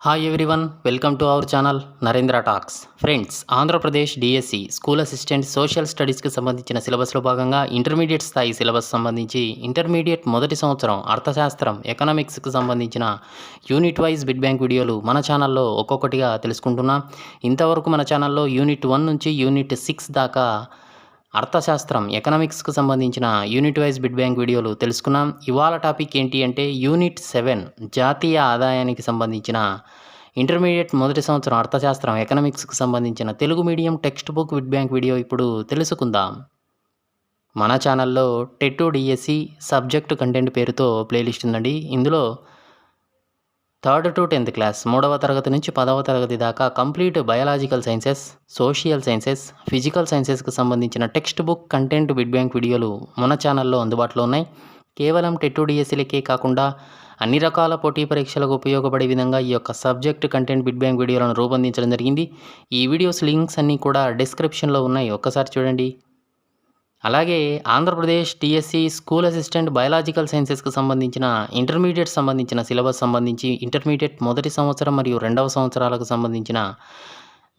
Hi everyone, welcome to our channel Narendra talks. Friends, Andhra Pradesh DSC school assistant social స్టడీస్కి సంబంధించిన సిలబస్లో భాగంగా ఇంటర్మీడియట్ స్థాయి సిలబస్ సంబంధించి ఇంటర్మీడియట్ మొదటి సంవత్సరం అర్థశాస్త్రం ఎకనామిక్స్కి సంబంధించిన యూనిట్ వైజ్ బిడ్ బ్యాంక్ వీడియోలు మన ఛానల్లో ఒక్కొక్కటిగా తెలుసుకుంటున్నాం. ఇంతవరకు మన ఛానల్లో యూనిట్ 1 నుంచి యూనిట్ 6 దాకా అర్థశాస్త్రం ఎకనామిక్స్కి సంబంధించిన యూనిట్ వైజ్ బిడ్ బ్యాంక్ వీడియోలు తెలుసుకున్నాం. ఇవాళ టాపిక్ ఏంటి అంటే యూనిట్ 7 జాతీయ ఆదాయానికి సంబంధించిన ఇంటర్మీడియట్ మొదటి సంవత్సరం అర్థశాస్త్రం ఎకనామిక్స్కి సంబంధించిన Telugu medium text book bid bank video ఇప్పుడు తెలుసుకుందాం. మన ఛానల్లో టెట్ డిఎస్సి సబ్జెక్టు కంటెంట్ పేరుతో ప్లేలిస్ట్ ఉందండి. ఇందులో 3rd to 10th క్లాస్ 3వ తరగతి నుంచి 10వ తరగతి దాకా complete biological sciences, social sciences, physical సైన్సెస్కి సంబంధించిన text book content bit bank వీడియోలు మన ఛానల్లో అందుబాటులో ఉన్నాయి. కేవలం టెట్ డిఎస్సీలకే కాకుండా అన్ని రకాల పోటీ పరీక్షలకు ఉపయోగపడే విధంగా ఈ యొక్క సబ్జెక్ట్ కంటెంట్ బిడ్ బ్యాంక్ వీడియోలను రూపొందించడం జరిగింది. ఈ వీడియోస్ లింక్స్ అన్నీ కూడా డిస్క్రిప్షన్లో ఉన్నాయి, ఒక్కసారి చూడండి. అలాగే Andhra Pradesh DSC school assistant biological సైన్సెస్కి సంబంధించిన ఇంటర్మీడియట్ సంబంధించిన సిలబస్ సంబంధించి ఇంటర్మీడియట్ మొదటి సంవత్సరం మరియు 2వ సంవత్సరాలకు సంబంధించిన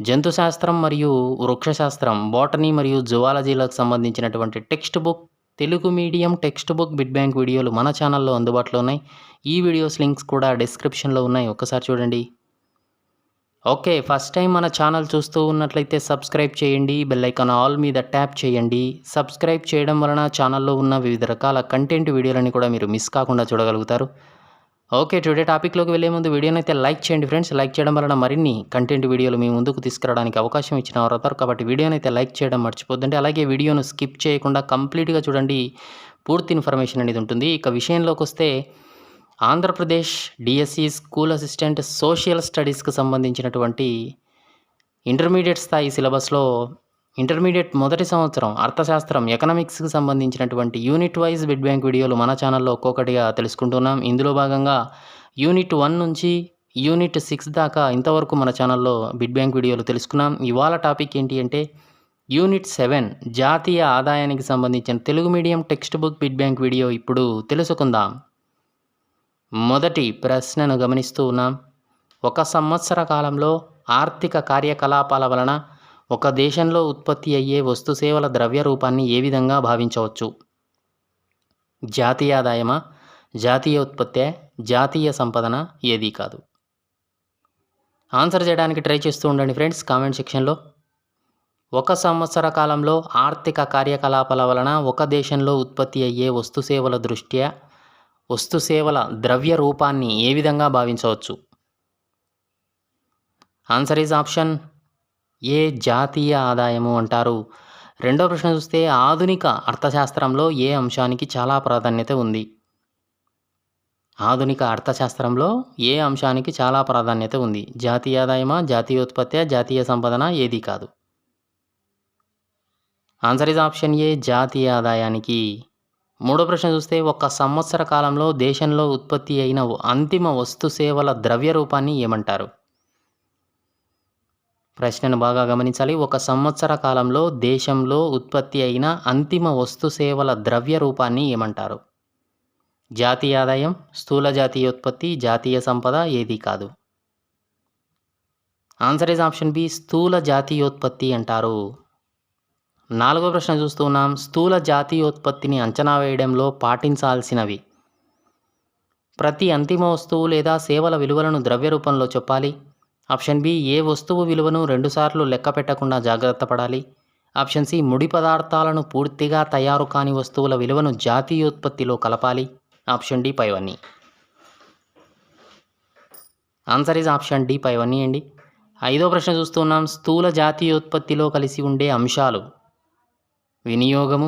జంతుశాస్త్రం మరియు వృక్షశాస్త్రం, బోటనీ మరియు జువాలజీలకు సంబంధించినటువంటి text book Telugu medium text book bid bank వీడియోలు మన ఛానల్లో అందుబాటులో ఉన్నాయి. ఈ వీడియోస్ లింక్స్ కూడా డిస్క్రిప్షన్లో ఉన్నాయి, ఒక్కసారి చూడండి. ఓకే, ఫస్ట్ టైం మన ఛానల్ చూస్తూ ఉన్నట్లయితే సబ్స్క్రైబ్ చేయండి, బెల్ ఐకాన్ ఆల్ మీద ట్యాప్ చేయండి. సబ్స్క్రైబ్ చేయడం వలన ఛానల్లో ఉన్న వివిధ రకాల కంటెంట్ వీడియోలని కూడా మీరు మిస్ కాకుండా చూడగలుగుతారు. ఓకే, టుడే టాపిక్లోకి వెళ్ళే ముందు వీడియోని అయితే లైక్ చేయండి ఫ్రెండ్స్. లైక్ చేయడం వలన మరిన్ని కంటెంట్ వీడియోలు మీ ముందుకు తీసుకురావడానికి అవకాశం ఇచ్చిన వారు అవుతారు. కాబట్టి వీడియోని అయితే లైక్ చేయడం మర్చిపోద్దండి. అలాగే వీడియోను స్కిప్ చేయకుండా కంప్లీట్గా చూడండి, పూర్తి ఇన్ఫర్మేషన్ అనేది ఉంటుంది. ఇక విషయంలోకి వస్తే Andhra Pradesh DSC school assistant social స్టడీస్కి సంబంధించినటువంటి ఇంటర్మీడియట్ స్థాయి సిలబస్లో ఇంటర్మీడియట్ మొదటి సంవత్సరం అర్థశాస్త్రం ఎకనామిక్స్కి సంబంధించినటువంటి యూనిట్ వైజ్ బిడ్ బ్యాంక్ వీడియోలు మన ఛానల్లో ఒక్కొక్కటిగా తెలుసుకుంటున్నాం. ఇందులో భాగంగా యూనిట్ 1 నుంచి యూనిట్ 6 దాకా ఇంతవరకు మన ఛానల్లో బిడ్ బ్యాంక్ వీడియోలు తెలుసుకున్నాం. ఇవాళ టాపిక్ ఏంటి అంటే యూనిట్ 7 జాతీయ ఆదాయానికి సంబంధించిన Telugu medium text book bid bank video ఇప్పుడు తెలుసుకుందాం. మొదటి ప్రశ్నను గమనిస్తూ ఉన్నాం. ఒక సంవత్సర కాలంలో ఆర్థిక కార్యకలాపాల వలన ఒక దేశంలో ఉత్పత్తి అయ్యే వస్తు సేవల ద్రవ్య రూపాన్ని ఏ విధంగా భావించవచ్చు? జాతీయ ఆదాయమా, జాతీయ ఉత్పత్తే, జాతీయ సంపదన, ఏదీ కాదు. ఆన్సర్ చేయడానికి ట్రై చేస్తూ ఉండండి ఫ్రెండ్స్ కామెంట్ సెక్షన్లో. ఒక సంవత్సర కాలంలో ఆర్థిక కార్యకలాపాల వలన ఒక దేశంలో ఉత్పత్తి అయ్యే వస్తు సేవల ద్రవ్య రూపాన్ని ఏ విధంగా భావించవచ్చు? ఆన్సర్ ఈజ్ ఆప్షన్ ఏ, జాతీయ ఆదాయము అంటారు. రెండో ప్రశ్న చూస్తే ఆధునిక అర్థశాస్త్రంలో ఏ అంశానికి చాలా ప్రాధాన్యత ఉంది? ఆధునిక అర్థశాస్త్రంలో ఏ అంశానికి చాలా ప్రాధాన్యత ఉంది? జాతీయ ఆదాయమా, జాతీయ ఉత్పత్తి, జాతీయ సంపదన, ఏదీ కాదు. ఆన్సర్ ఈజ్ ఆప్షన్ ఏ, జాతీయ ఆదాయానికి. మూడో ప్రశ్న చూస్తే ఒక సంవత్సర కాలంలో దేశంలో ఉత్పత్తి అయిన అంతిమ వస్తు సేవల ద్రవ్య రూపాన్ని ఏమంటారు? ప్రశ్నను బాగా గమనించాలి. ఒక సంవత్సర కాలంలో దేశంలో ఉత్పత్తి అయిన అంతిమ వస్తు సేవల ద్రవ్య రూపాన్ని ఏమంటారు? జాతీయ ఆదాయం, స్థూల జాతీయ ఉత్పత్తి, జాతీయ సంపద, ఏదీ కాదు. ఆన్సర్ ఈజ్ ఆప్షన్ బి, స్థూల జాతీయోత్పత్తి అంటారు. నాలుగో ప్రశ్న చూస్తున్నాం. స్థూల జాతీయోత్పత్తిని అంచనా వేయడంలో పాటించాల్సినవి. ప్రతి అంతిమ వస్తువు లేదా సేవల విలువలను ద్రవ్య రూపంలో చెప్పాలి. ఆప్షన్ బి, ఏ వస్తువు విలువను 2 సార్లు లెక్క పెట్టకుండా జాగ్రత్త పడాలి. ఆప్షన్ సి, ముడి పదార్థాలను పూర్తిగా తయారు కాని వస్తువుల విలువను జాతీయోత్పత్తిలో కలపాలి. ఆప్షన్ డి పైవన్నీ. ఆన్సర్ ఈజ్ ఆప్షన్ డి పైవన్నీ అండి. ఐదో ప్రశ్న చూస్తున్నాం. స్థూల జాతీయోత్పత్తిలో కలిసి ఉండే అంశాలు: వినియోగము,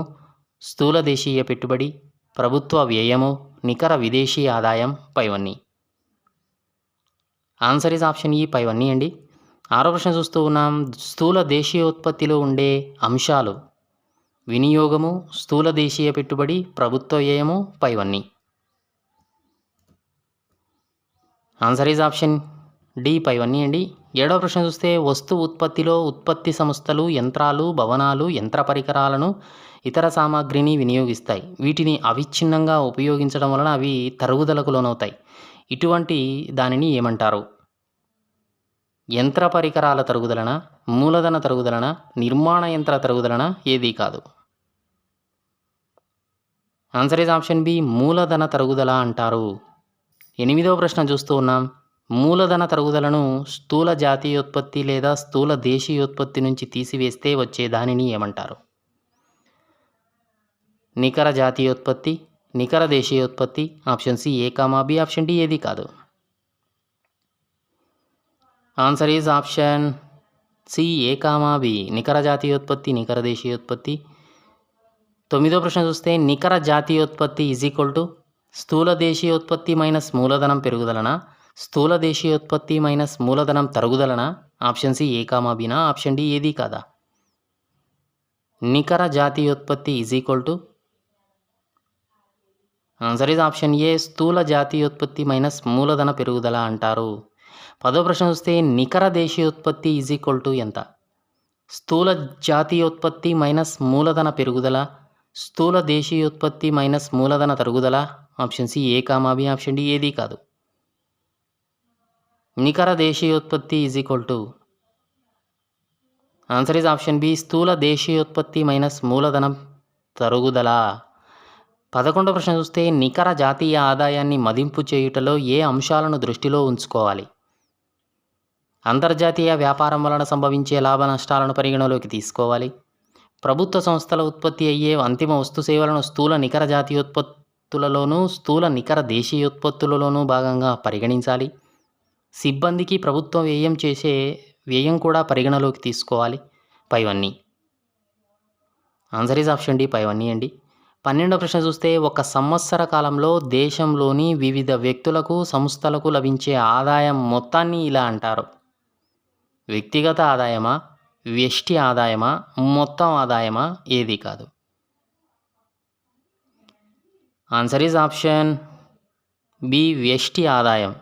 స్థూల దేశీయ పెట్టుబడి, ప్రభుత్వ వ్యయము, నికర విదేశీ ఆదాయం, పైవన్నీ. ఆన్సర్ ఈజ్ ఆప్షన్ ఈ, పైవన్నీ అండి. ఆరో ప్రశ్న చూస్తూ ఉన్నాం. స్థూల దేశీయోత్పత్తిలో ఉండే అంశాలు: వినియోగము, స్థూల దేశీయ పెట్టుబడి, ప్రభుత్వ వ్యయము, పైవన్నీ. ఆన్సర్ ఈజ్ ఆప్షన్ డి, పైవన్నీ అండి. ఏడవ ప్రశ్న చూస్తే వస్తు ఉత్పత్తిలో ఉత్పత్తి సంస్థలు యంత్రాలు, భవనాలు, యంత్ర పరికరాలను, ఇతర సామాగ్రిని వినియోగిస్తాయి. వీటిని అవిచ్ఛిన్నంగా ఉపయోగించడం వలన అవి తరుగుదలకు లోనవుతాయి. ఇటువంటి దానిని ఏమంటారు? యంత్ర పరికరాల తరుగుదలన, మూలధన తరుగుదలన, నిర్మాణ యంత్ర తరుగుదలన ఏదీ కాదు. ఆన్సర్ ఈజ్ ఆప్షన్ బి, మూలధన తరుగుదల అంటారు. 8వ ప్రశ్న చూస్తూ ఉన్నాం. మూలధన తరుగుదలను స్థూల జాతీయోత్పత్తి లేదా స్థూల దేశీయోత్పత్తి నుంచి తీసివేస్తే వచ్చే దానిని ఏమంటారు? నికర జాతీయోత్పత్తి, నికర దేశీయోత్పత్తి. Option C A comma B, option D ఏది కాదు. Answer is option C A comma B, నికర జాతీయోత్పత్తి, నికర దేశీయోత్పత్తి. 9వ ప్రశ్న చూస్తే నికర జాతీయోత్పత్తి ఈజ్ ఈక్వల్ టు స్థూల దేశీయోత్పత్తి మైనస్ మూలధనం పెరుగుదలన, స్థూల దేశీయోత్పత్తి మైనస్ మూలధనం తరుగుదలన. ఆప్షన్ సి ఏ కామా బినా, ఆప్షన్ డి ఏది కాదా. నికర జాతీయోత్పత్తి is equal to answer is option A, స్థూల జాతీయోత్పత్తి మైనస్ మూలధన పెరుగుదల అంటారు. 10వ ప్రశ్న చూస్తే నికర దేశీయోత్పత్తి ఈజ్ ఈక్వల్ టు ఎంత? స్థూల జాతీయోత్పత్తి మైనస్ మూలధన పెరుగుదల, స్థూల దేశీయోత్పత్తి మైనస్ మూలధన తరుగుదల. Option C A comma B, option D ఏది కాదు. నికర దేశీయోత్పత్తి is equal to answer is option B, స్థూల దేశీయోత్పత్తి మైనస్ మూలధనం తరుగుదల. 11వ ప్రశ్న చూస్తే నికర జాతీయ ఆదాయాన్ని మదింపు చేయుటలో ఏ అంశాలను దృష్టిలో ఉంచుకోవాలి? అంతర్జాతీయ వ్యాపారం వలన సంభవించే లాభ నష్టాలను పరిగణలోకి తీసుకోవాలి. ప్రభుత్వ సంస్థల ఉత్పత్తి అయ్యే అంతిమ వస్తు సేవలను స్థూల నికర జాతీయోత్పత్తులలోనూ స్థూల నికర దేశీయోత్పత్తులలోనూ భాగంగా పరిగణించాలి. సిబ్బందికి ప్రభుత్వం వ్యయం చేసే వ్యయం కూడా పరిగణలోకి తీసుకోవాలి. పైవన్నీ. ఆన్సర్ ఈజ్ ఆప్షన్ డి, పైవన్నీ అండి. 12వ ప్రశ్న చూస్తే ఒక సంవత్సర కాలంలో దేశంలోని వివిధ వ్యక్తులకు, సంస్థలకు లభించే ఆదాయం మొత్తాన్ని ఇలా అంటారు. వ్యక్తిగత ఆదాయమా, వ్యష్టి ఆదాయమా, మొత్తం ఆదాయమా ఏది కాదు. ఆన్సర్ ఈజ్ ఆప్షన్ బి, వ్యష్టి ఆదాయం.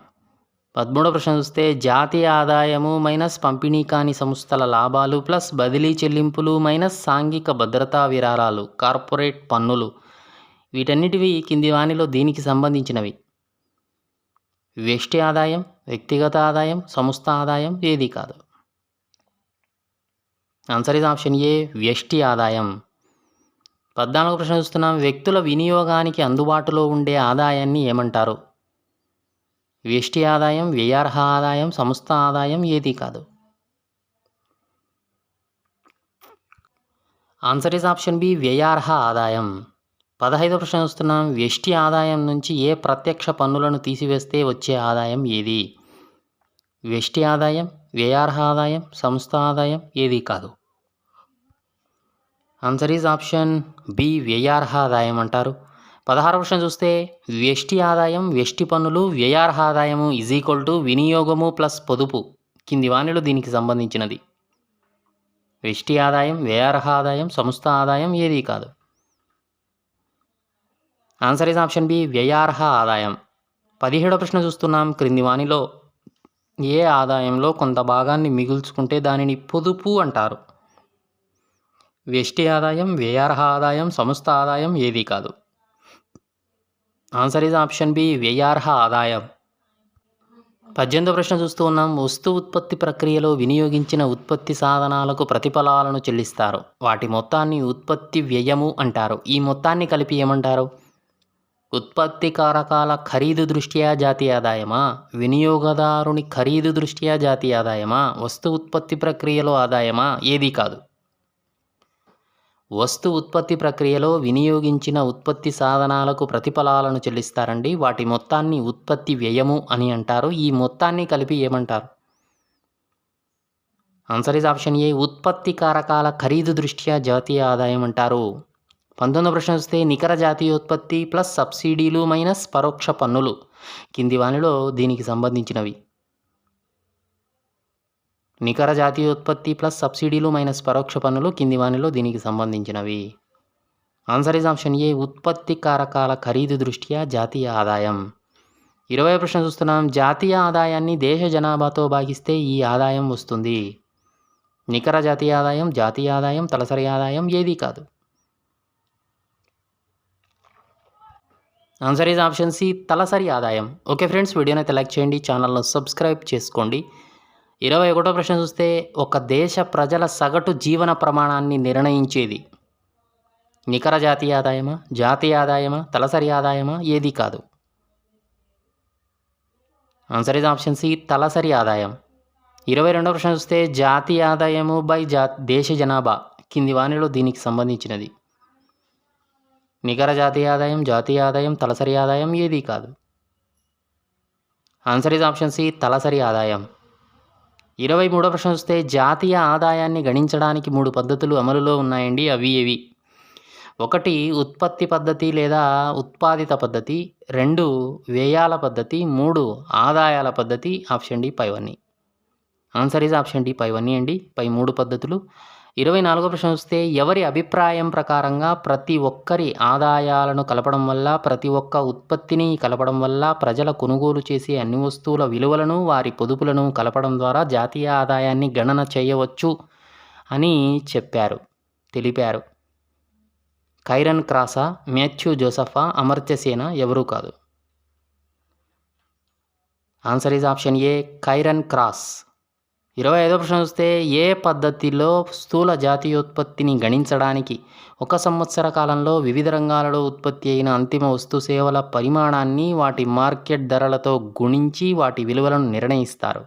13వ ప్రశ్న చూస్తే జాతీయ ఆదాయము మైనస్ పంపిణీ కాని సంస్థల లాభాలు ప్లస్ బదిలీ చెల్లింపులు మైనస్ సాంఘిక భద్రతా విరాళాలు, కార్పొరేట్ పన్నులు, వీటన్నిటివి కింది వానిలో దీనికి సంబంధించినవి. వ్యష్టి ఆదాయం, వ్యక్తిగత ఆదాయం, సంస్థ ఆదాయం ఏది కాదు. ఆన్సర్ ఈజ్ ఆప్షన్ ఏ, వ్యష్టి ఆదాయం. 14వ ప్రశ్న చూస్తున్నాం. వ్యక్తుల వినియోగానికి అందుబాటులో ఉండే ఆదాయాన్ని ఏమంటారు? వ్యష్టి ఆదాయం, వ్యయార్హ ఆదాయం, సంస్థ ఆదాయం ఏది కాదు. ఆన్సర్ ఈజ్ ఆప్షన్ బి, వ్యయార్హ ఆదాయం. 15వ ప్రశ్న చూస్తున్నాం. వ్యష్టి ఆదాయం నుంచి ఏ ప్రత్యక్ష పన్నులను తీసివేస్తే వచ్చే ఆదాయం ఏది? వ్యష్టి ఆదాయం, వ్యయార్హ ఆదాయం, సంస్థ ఆదాయం ఏది కాదు. ఆన్సర్ ఈజ్ ఆప్షన్ బి, వ్యయార్హ ఆదాయం అంటారు. 16వ ప్రశ్న చూస్తే వ్యష్టి ఆదాయం, వ్యష్టి పన్నులు, వ్యయార్హ ఆదాయము ఈజ్ ఈక్వల్ టు వినియోగము ప్లస్ పొదుపు కింది వానిలో దీనికి సంబంధించినది. వ్యష్టి ఆదాయం, వ్యయార్హ ఆదాయం, సంస్థ ఆదాయం ఏది కాదు. ఆన్సర్ ఈజ్ ఆప్షన్ బి, వ్యయార్హ ఆదాయం. 17వ ప్రశ్న చూస్తున్నాం. క్రింది వానిలో ఏ ఆదాయంలో కొంత భాగాన్ని మిగుల్చుకుంటే దానిని పొదుపు అంటారు? వ్యష్టి ఆదాయం, వ్యయార్హ ఆదాయం, సంస్థ ఆదాయం ఏది కాదు. ఆన్సర్ ఈజ్ ఆప్షన్ బి, వ్యయార్హ ఆదాయం. 18వ ప్రశ్న చూస్తూ ఉన్నాం. వస్తు ఉత్పత్తి ప్రక్రియలో వినియోగించిన ఉత్పత్తి సాధనాలకు ప్రతిఫలాలను చెల్లిస్తారు. వాటి మొత్తాన్ని ఉత్పత్తి వ్యయము అంటారు. ఈ మొత్తాన్ని కలిపి ఏమంటారు? ఉత్పత్తి కారకాల ఖరీదు దృష్ట్యా జాతీయ ఆదాయమా, వినియోగదారుని ఖరీదు దృష్ట్యా జాతీయ ఆదాయమా, వస్తు ఉత్పత్తి ప్రక్రియలో ఆదాయమా ఏది కాదు. వస్తు ఉత్పత్తి ప్రక్రియలో వినియోగించిన ఉత్పత్తి సాధనాలకు ప్రతిఫలాలను చెల్లిస్తారండి. వాటి మొత్తాన్ని ఉత్పత్తి వ్యయము అని అంటారు. ఈ మొత్తాన్ని కలిపి ఏమంటారు? ఆన్సర్ ఈజ్ ఆప్షన్ ఏ, ఉత్పత్తి కారకాల ఖరీదు దృష్ట్యా జాతీయ ఆదాయం అంటారు. 19వ ప్రశ్న వస్తే నికర జాతీయోత్పత్తి ప్లస్ సబ్సిడీలు మైనస్ పరోక్ష పన్నులు కింది వానిలో దీనికి సంబంధించినవి. నికర జాతీయోత్పత్తి ప్లస్ సబ్సిడీలు మైనస్ పరోక్ష పన్నులు కింది వానిలో దీనికి సంబంధించినవి. ఆన్సర్ ఈజ్ ఆప్షన్ ఏ, ఉత్పత్తి కారకాల ఖరీదు దృష్ట్యా జాతీయ ఆదాయం. 20వ ప్రశ్న చూస్తున్నాం. జాతీయ ఆదాయాన్ని దేశ జనాభాతో భాగిస్తే ఈ ఆదాయం వస్తుంది. నికర జాతీయ ఆదాయం, జాతీయ ఆదాయం, తలసరి ఆదాయం ఏది కాదు. ఆన్సర్ ఈజ్ ఆప్షన్ సి, తలసరి ఆదాయం. ఓకే ఫ్రెండ్స్, వీడియోనైతే లైక్ చేయండి, ఛానల్ను సబ్స్క్రైబ్ చేసుకోండి. 21వ ప్రశ్న చూస్తే ఒక దేశ ప్రజల సగటు జీవన ప్రమాణాన్ని నిర్ణయించేది నికర జాతీయ ఆదాయమా, జాతీయ ఆదాయమా, తలసరి ఆదాయమా, ఏది కాదు. ఆన్సర్ ఇస్ ఆప్షన్ సి, తలసరి ఆదాయం. 22వ ప్రశ్న చూస్తే జాతీయ ఆదాయము బై దేశ జనాభా కింది వానిలో దీనికి సంబంధించినది నికర జాతీయ ఆదాయం, తలసరి ఆదాయం, ఏది కాదు. ఆన్సర్ ఇస్ ఆప్షన్ సి, తలసరి ఆదాయం. 23వ ప్రశ్న చూస్తే జాతీయ ఆదాయాన్ని గణించడానికి 3 పద్ధతులు అమలులో ఉన్నాయండి. అవి ఏవి? 1 ఉత్పత్తి పద్ధతి లేదా ఉత్పాదిత పద్ధతి, 2 వ్యయాల పద్ధతి, 3 ఆదాయాల పద్ధతి. ఆప్షన్ డి పైవన్నీ. ఆన్సర్ ఇస్ ఆప్షన్ డి పైవన్నీ అండి, పై 3 పద్ధతులు. 24వ ప్రశ్న చూస్తే ఎవరి అభిప్రాయం ప్రకారంగా ప్రతి ఒక్కరి ఆదాయాలను కలపడం వల్ల, ప్రతి ఒక్క ఉత్పత్తిని కలపడం వల్ల, ప్రజల కొనుగోలు చేసే అన్ని వస్తువుల విలువలను వారి పొదుపులను కలపడం ద్వారా జాతీయ ఆదాయాన్ని గణన చేయవచ్చు అని తెలిపారు. కైరన్ క్రాసా, మాథ్యూ జోసెఫా, అమర్త్య సేన, ఎవరూ కాదు. Answer is option A, Cairncross. 25వ ప్రశ్న చూస్తే ఏ పద్ధతిలో స్థూల జాతీయోత్పత్తిని గణించడానికి 1 సంవత్సర కాలంలో వివిధ రంగాలలో ఉత్పత్తి అయిన అంతిమ వస్తు సేవల పరిమాణాన్ని వాటి మార్కెట్ ధరలతో గుణించి వాటి విలువలను నిర్ణయిస్తారు?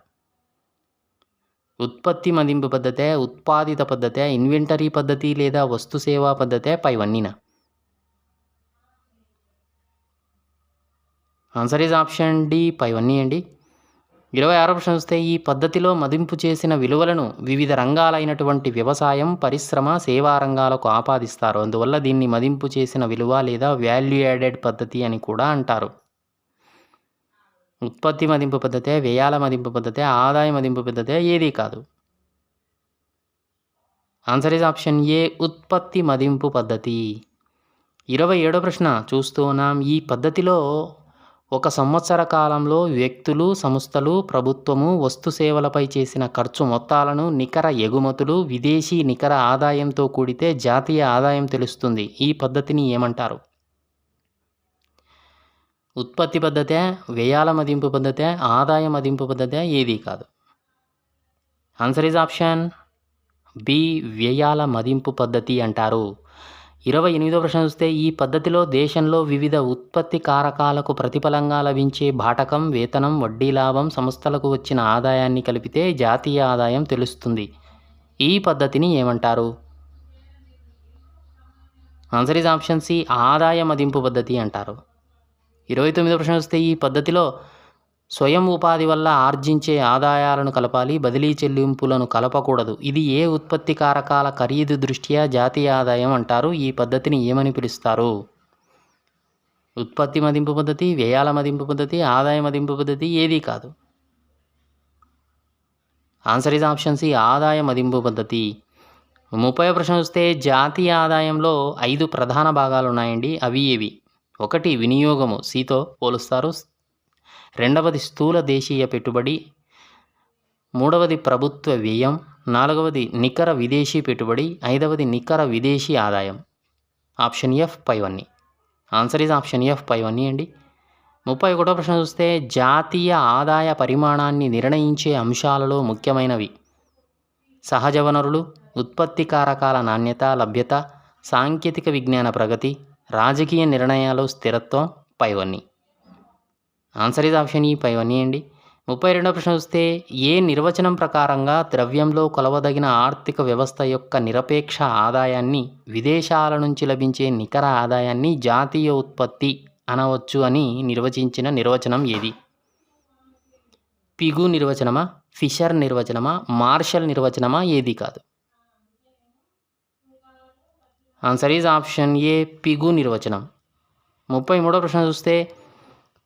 ఉత్పత్తి మదింపు పద్ధతే, ఉత్పాదిత పద్ధతే, ఇన్వెంటరీ పద్ధతి లేదా వస్తు సేవా పద్ధతే, పైవన్నీనా? ఆన్సర్ ఈజ్ ఆప్షన్ డి, పైవన్నీ అండి. 26వ ప్రశ్న చూస్తే ఈ పద్ధతిలో మదింపు చేసిన విలువలను వివిధ రంగాలైనటువంటి వ్యవసాయం, పరిశ్రమ, సేవా రంగాలకు ఆపాదిస్తారు. అందువల్ల దీన్ని మదింపు చేసిన విలువ లేదా వాల్యూ యాడెడ్ పద్ధతి అని కూడా అంటారు. ఉత్పత్తి మదింపు పద్ధతే, వ్యయాల మదింపు పద్ధతే, ఆదాయ మదింపు పద్ధతే, ఏది కాదు. ఆన్సర్ ఈజ్ ఆప్షన్ ఏ, ఉత్పత్తి మదింపు పద్ధతి. 27వ ప్రశ్న చూస్తూ ఉన్నాం. ఈ పద్ధతిలో 1 సంవత్సర కాలంలో వ్యక్తులు, సంస్థలు, ప్రభుత్వము వస్తు సేవలపై చేసిన ఖర్చు మొత్తాలను నికర ఎగుమతులు, విదేశీ నికర ఆదాయంతో కూడితే జాతీయ ఆదాయం తెలుస్తుంది. ఈ పద్ధతిని ఏమంటారు? ఉత్పత్తి పద్ధతే, వ్యయాల మదింపు పద్ధతే, ఆదాయ మదింపు పద్ధతే, ఏది కాదు. ఆన్సర్ ఈజ్ ఆప్షన్ బి, వ్యయాల మదింపు పద్ధతి అంటారు. 28వ ప్రశ్న చూస్తే ఈ పద్ధతిలో దేశంలో వివిధ ఉత్పత్తి కారకాలకు ప్రతిఫలంగా లభించే బాటకం, వేతనం, వడ్డీ లాభం, సంస్థలకు వచ్చిన ఆదాయాన్ని కలిపితే జాతీయ ఆదాయం తెలుస్తుంది. ఈ పద్ధతిని ఏమంటారు? ఆన్సర్ ఈజ్ ఆప్షన్ సి, ఆదాయ మదింపు పద్ధతి అంటారు. 29వ ప్రశ్న చూస్తే ఈ పద్ధతిలో స్వయం ఉపాధి వల్ల ఆర్జించే ఆదాయాలను కలపాలి, బదిలీ చెల్లింపులను కలపకూడదు. ఇది ఏ ఉత్పత్తి కారకాల ఖరీదు దృష్ట్యా జాతీయ ఆదాయం అంటారు? ఈ పద్ధతిని ఏమని పిలుస్తారు? ఉత్పత్తి మదింపు పద్ధతి, వ్యయాల మదింపు పద్ధతి, ఆదాయ మదింపు పద్ధతి, ఏది కాదు. ఆన్సర్ ఈజ్ ఆప్షన్ సి, ఆదాయ మదింపు పద్ధతి. 30వ ప్రశ్న చూస్తే జాతీయ ఆదాయంలో 5 ప్రధాన భాగాలు ఉన్నాయండి. అవి ఏవి? 1 వినియోగము, సితో పోలుస్తారు. 2వది స్థూల దేశీయ పెట్టుబడి, 3వది ప్రభుత్వ వ్యయం, 4వది నికర విదేశీ పెట్టుబడి, 5వది నికర విదేశీ ఆదాయం. ఆప్షన్ ఎఫ్, పైవన్నీ. ఆన్సర్ ఈజ్ ఆప్షన్ ఎఫ్, పైవన్నీ అండి. 31వ ప్రశ్న చూస్తే జాతీయ ఆదాయ పరిమాణాన్ని నిర్ణయించే అంశాలలో ముఖ్యమైనవి సహజ వనరులు, ఉత్పత్తి కారకాల నాణ్యత, లభ్యత, సాంకేతిక విజ్ఞాన ప్రగతి, రాజకీయ నిర్ణయాలు, స్థిరత్వం, పైవన్నీ. ఆన్సర్ ఈజ్ ఆప్షన్ ఈ, పైవన్నీ అండి. 32వ ప్రశ్న చూస్తే ఏ నిర్వచనం ప్రకారంగా ద్రవ్యంలో కొలవదగిన ఆర్థిక వ్యవస్థ యొక్క నిరపేక్ష ఆదాయాన్ని, విదేశాల నుంచి లభించే నికర ఆదాయాన్ని జాతీయ ఉత్పత్తి అనవచ్చు అని నిర్వచించిన నిర్వచనం ఏది? పిగు నిర్వచనమా, ఫిషర్ నిర్వచనమా, మార్షల్ నిర్వచనమా, ఏది కాదు. ఆన్సర్ ఈజ్ ఆప్షన్ ఏ, పిగు నిర్వచనం. 33వ ప్రశ్న చూస్తే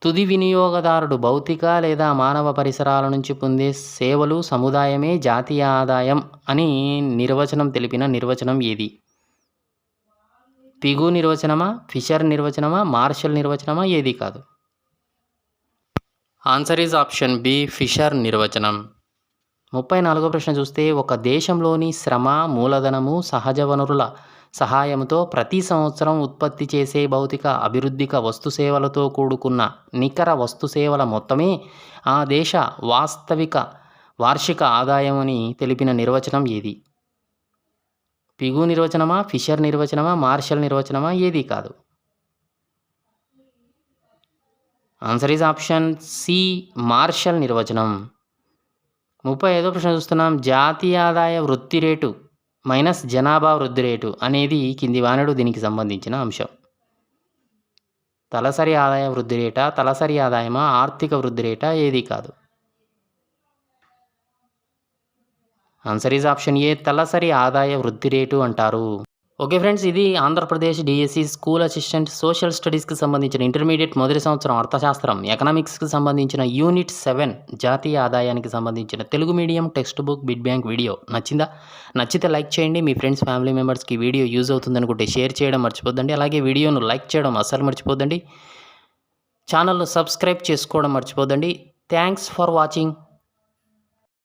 తుది వినియోగదారుడు భౌతిక లేదా మానవ పరిసరాల నుంచి పొందే సేవలు సముదాయమే జాతీయ ఆదాయం అని నిర్వచనం తెలిపిన నిర్వచనం ఏది? పిగు నిర్వచనమా, ఫిషర్ నిర్వచనమా, మార్షల్ నిర్వచనమా, ఏది కాదు. Answer is option B, Fisher నిర్వచనం. 34వ ప్రశ్న చూస్తే ఒక దేశంలోని శ్రమ, మూలధనము, సహజ వనరుల సహాయంతో ప్రతి సంవత్సరం ఉత్పత్తి చేసే భౌతిక, అభివృద్ధిక వస్తు సేవలతో కూడుకున్న నికర వస్తు సేవల మొత్తమే ఆ దేశ వాస్తవిక వార్షిక ఆదాయం అని తెలిపిన నిర్వచనం ఏది? పిగు నిర్వచనమా, ఫిషర్ నిర్వచనమా, మార్షల్ నిర్వచనమా? ఏది కాదు. Answer is option C, Marshall నిర్వచనం. 35వ ప్రశ్న చూస్తున్నాం. జాతీయ ఆదాయ వృద్ధి రేటు మైనస్ జనాభా వృద్ధి రేటు అనేది కింది వానడు దీనికి సంబంధించిన అంశం. తలసరి ఆదాయ వృద్ధి రేటా, తలసరి ఆదాయమా, ఆర్థిక వృద్ధి రేటా? ఏది కాదు. ఆన్సర్ ఈజ్ ఆప్షన్ ఏ, తలసరి ఆదాయ వృద్ధి రేటు అంటారు. ఓకే ఫ్రెండ్స్, ఇది Andhra Pradesh DSC school assistant social స్టడీస్కి సంబంధించిన ఇంటర్మీడియట్ మొదటి సంవత్సరం అర్థశాస్త్రం ఎకనామిక్స్కి సంబంధించిన యూనిట్ 7 జాతీయ ఆదాయానికి సంబంధించిన Telugu medium text book bid bank video నచ్చిందా? నచ్చితే లైక్ చేయండి. మీ ఫ్రెండ్స్ ఫ్యామిలీ మెంబర్స్కి వీడియో యూజ్ అవుతుంది అనుకుంటే షేర్ చేయడం మర్చిపోద్దండి. అలాగే వీడియోను లైక్ చేయడం అస్సలు మర్చిపోద్దండి. ఛానల్ను సబ్స్క్రైబ్ చేసుకోవడం మర్చిపోద్దండి. Thanks for watching.